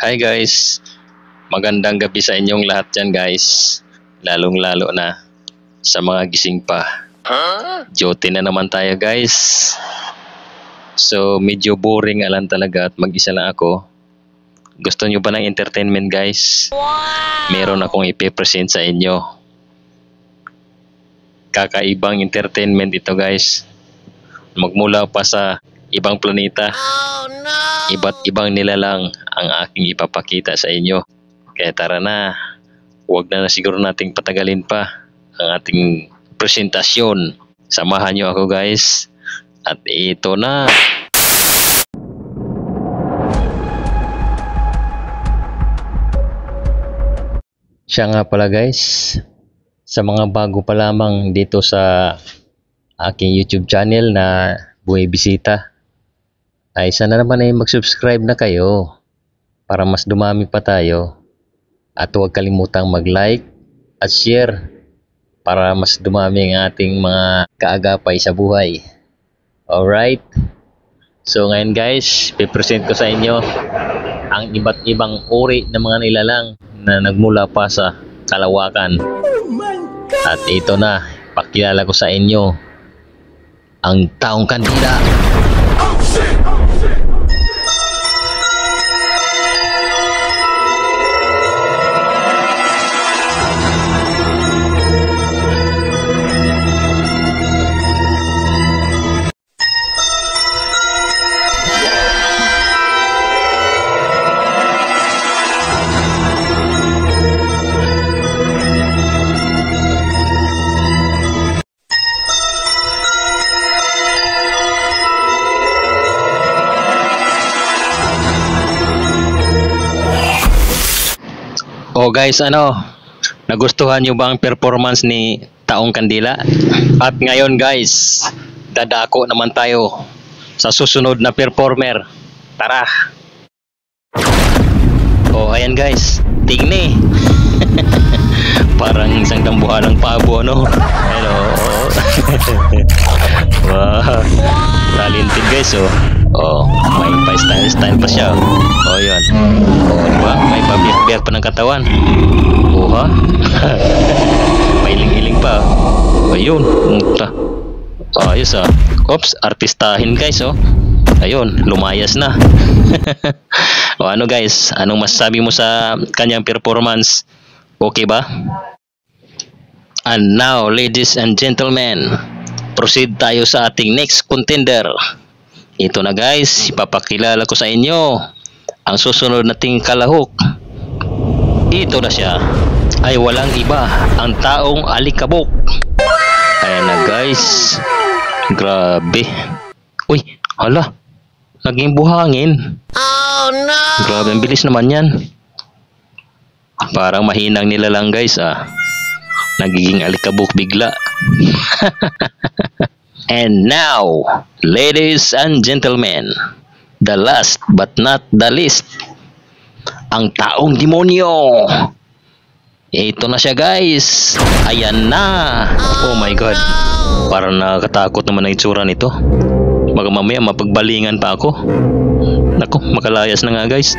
Hi guys, magandang gabi sa inyong lahat dyan guys. Lalong-lalo na sa mga gising pa. Duty na naman tayo guys. So medyo boring lang talaga at mag-isa lang ako. Gusto nyo ba ng entertainment guys? Meron akong ipipresent sa inyo. Kakaibang entertainment ito guys. Magmula pa sa ibang planeta. Iba't ibang nilalang ang aking ipapakita sa inyo. Kaya tara na, huwag na siguro nating patagalin pa ang ating presentasyon. Samahan nyo ako guys. At ito na. Siya nga pala guys, sa mga bago pa lamang dito sa aking YouTube channel na buwibisita, ay sana naman ay mag-subscribe na kayo para mas dumami pa tayo. At huwag kalimutang mag-like at share para mas dumami ang ating mga kaagapay sa buhay. Alright? So ngayon guys, pipresent ko sa inyo ang iba't ibang uri ng mga nilalang na nagmula pa sa kalawakan. At ito na, pakilala ko sa inyo ang taong kandila. Oh guys, nagustuhan nyo ba ang performance ni Taong Kandila? At ngayon guys, dadako naman tayo sa susunod na performer. Tara! Oh ayan guys, tigni. Parang isang dambuhalang pabo Hello. Wow, talented guys may pa-style pa siya. Yun. Diba? May pabiyat-biyat pa ng katawan. Ha? May iling-iling pa. Ayun. Ayos Oops, artistahin guys Ayun, lumayas na. Guys, anong masasabi mo sa kanyang performance? Okay ba? And now, ladies and gentlemen, proceed tayo sa ating next contender. Ito na guys, ipapakilala ko sa inyo ang susunod nating kalahok. Ito na siya, ay walang iba, ang Taong Alikabok. Ayan na guys, grabe. Uy, hala, naging buhangin. Oh no! Grabe, ang bilis naman yan. Parang mahinang nila lang guys nagiging alikabok bigla. And now, ladies and gentlemen, the last but not the least, ang Taong Demonyo. Ito na siya guys. Ayan na. Oh my god, parang nakakatakot naman ang itsura nito. Baka mamaya mapagbalingan pa ako. Naku, makalayas na nga guys.